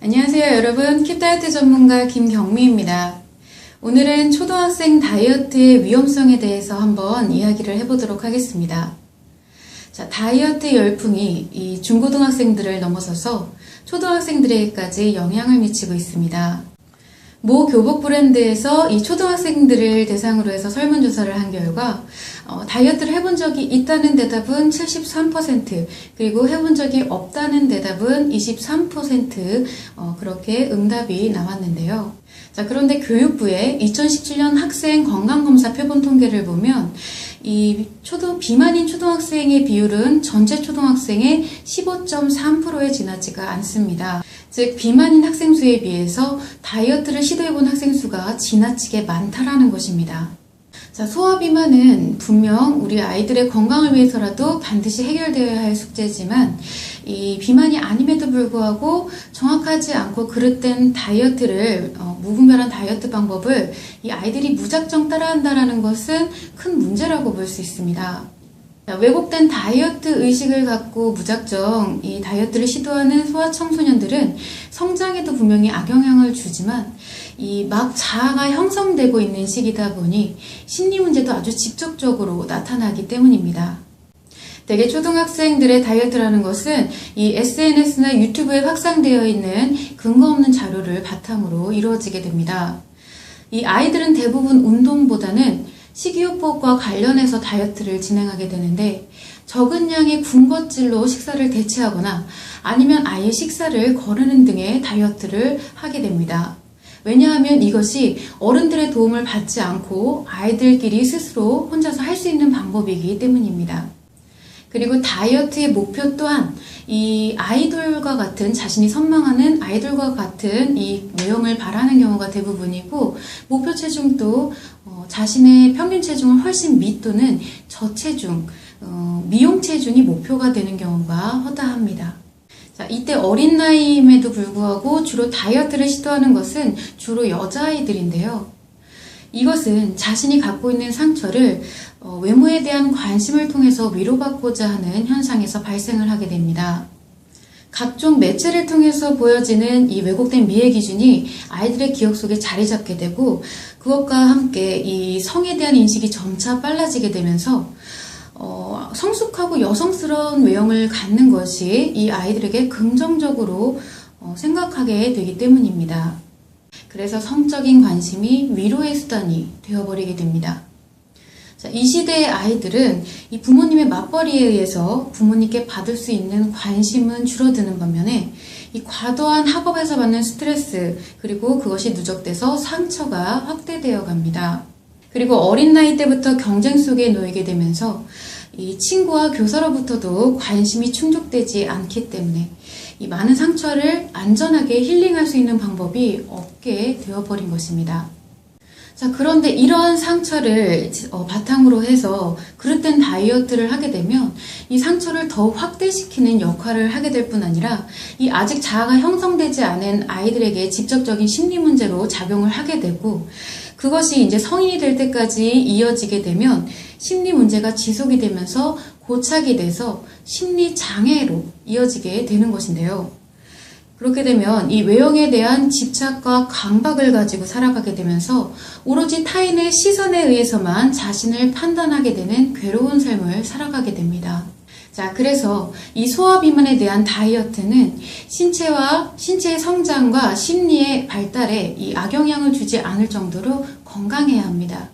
안녕하세요 여러분, 킵다이어트 전문가 김경미입니다. 오늘은 초등학생 다이어트의 위험성에 대해서 한번 이야기를 해보도록 하겠습니다. 자, 다이어트 열풍이 이 중고등학생들을 넘어서서 초등학생들에게까지 영향을 미치고 있습니다. 모 교복 브랜드에서 이 초등학생들을 대상으로 해서 설문조사를 한 결과 다이어트를 해본 적이 있다는 대답은 73%, 그리고 해본 적이 없다는 대답은 23% 그렇게 응답이 나왔는데요. 자, 그런데 교육부의 2017년 학생 건강검사 표본 통계를 보면 이 비만인 초등학생의 비율은 전체 초등학생의 15.3%에 지나지가 않습니다. 즉 비만인 학생 수에 비해서 다이어트를 시도해본 학생 수가 지나치게 많다라는 것입니다. 자, 소아비만은 분명 우리 아이들의 건강을 위해서라도 반드시 해결되어야 할 숙제지만 이 비만이 아님에도 불구하고 정확하지 않고 그릇된 다이어트를 무분별한 다이어트 방법을 이 아이들이 무작정 따라한다는 것은 큰 문제라고 볼 수 있습니다. 자, 왜곡된 다이어트 의식을 갖고 무작정 이 다이어트를 시도하는 소아청소년들은 성장에도 분명히 악영향을 주지만 이 막 자아가 형성되고 있는 시기다 보니 심리 문제도 아주 직접적으로 나타나기 때문입니다. 대개 초등학생들의 다이어트라는 것은 이 SNS나 유튜브에 확산되어 있는 근거 없는 자료를 바탕으로 이루어지게 됩니다. 이 아이들은 대부분 운동보다는 식이요법과 관련해서 다이어트를 진행하게 되는데 적은 양의 군것질로 식사를 대체하거나 아니면 아예 식사를 거르는 등의 다이어트를 하게 됩니다. 왜냐하면 이것이 어른들의 도움을 받지 않고 아이들끼리 스스로 혼자서 할 수 있는 방법이기 때문입니다. 그리고 다이어트의 목표 또한 이 아이돌과 같은, 자신이 선망하는 아이돌과 같은 이 모형을 바라는 경우가 대부분이고, 목표 체중도 자신의 평균 체중을 훨씬 밑도는 저체중, 미용 체중이 목표가 되는 경우가 허다합니다. 자, 이때 어린 나이임에도 불구하고 주로 다이어트를 시도하는 것은 주로 여자아이들인데요. 이것은 자신이 갖고 있는 상처를 외모에 대한 관심을 통해서 위로받고자 하는 현상에서 발생을 하게 됩니다. 각종 매체를 통해서 보여지는 이 왜곡된 미의 기준이 아이들의 기억 속에 자리 잡게 되고, 그것과 함께 이 성에 대한 인식이 점차 빨라지게 되면서 성숙하고 여성스러운 외형을 갖는 것이 이 아이들에게 긍정적으로 생각하게 되기 때문입니다. 그래서 성적인 관심이 위로의 수단이 되어버리게 됩니다. 자, 이 시대의 아이들은 이 부모님의 맞벌이에 의해서 부모님께 받을 수 있는 관심은 줄어드는 반면에 이 과도한 학업에서 받는 스트레스, 그리고 그것이 누적돼서 상처가 확대되어 갑니다. 그리고 어린 나이 때부터 경쟁 속에 놓이게 되면서 이 친구와 교사로부터도 관심이 충족되지 않기 때문에 이 많은 상처를 안전하게 힐링할 수 있는 방법이 없게 되어버린 것입니다. 자, 그런데 이러한 상처를 바탕으로 해서 그릇된 다이어트를 하게 되면 이 상처를 더욱 확대시키는 역할을 하게 될 뿐 아니라 이 아직 자아가 형성되지 않은 아이들에게 직접적인 심리 문제로 작용을 하게 되고, 그것이 이제 성인이 될 때까지 이어지게 되면 심리 문제가 지속이 되면서 고착이 돼서 심리 장애로 이어지게 되는 것인데요. 그렇게 되면 이 외형에 대한 집착과 강박을 가지고 살아가게 되면서 오로지 타인의 시선에 의해서만 자신을 판단하게 되는 괴로운 삶을 살아가게 됩니다. 자, 그래서 이 소아비만에 대한 다이어트는 신체의 성장과 심리의 발달에 이 악영향을 주지 않을 정도로 건강해야 합니다.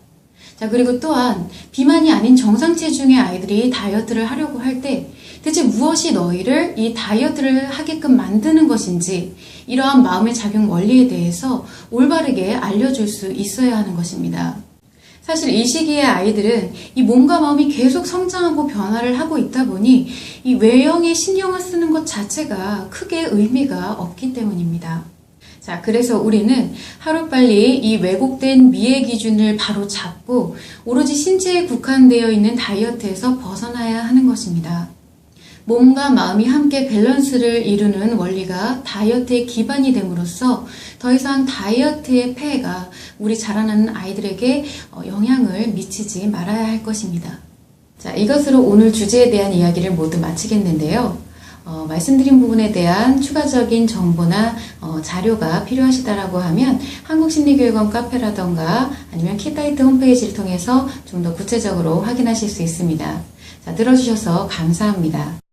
자, 그리고 또한 비만이 아닌 정상 체중의 아이들이 다이어트를 하려고 할 때 대체 무엇이 너희를 이 다이어트를 하게끔 만드는 것인지, 이러한 마음의 작용 원리에 대해서 올바르게 알려줄 수 있어야 하는 것입니다. 사실 이 시기의 아이들은 이 몸과 마음이 계속 성장하고 변화를 하고 있다 보니 이 외형에 신경을 쓰는 것 자체가 크게 의미가 없기 때문입니다. 자, 그래서 우리는 하루빨리 이 왜곡된 미의 기준을 바로 잡고 오로지 신체에 국한되어 있는 다이어트에서 벗어나야 하는 것입니다. 몸과 마음이 함께 밸런스를 이루는 원리가 다이어트의 기반이 됨으로써 더 이상 다이어트의 폐해가 우리 자라나는 아이들에게 영향을 미치지 말아야 할 것입니다. 자, 이것으로 오늘 주제에 대한 이야기를 모두 마치겠는데요. 말씀드린 부분에 대한 추가적인 정보나 자료가 필요하시다라고 하면 한국심리교육원 카페라던가 아니면 키타이트 홈페이지를 통해서 좀 더 구체적으로 확인하실 수 있습니다. 자, 들어주셔서 감사합니다.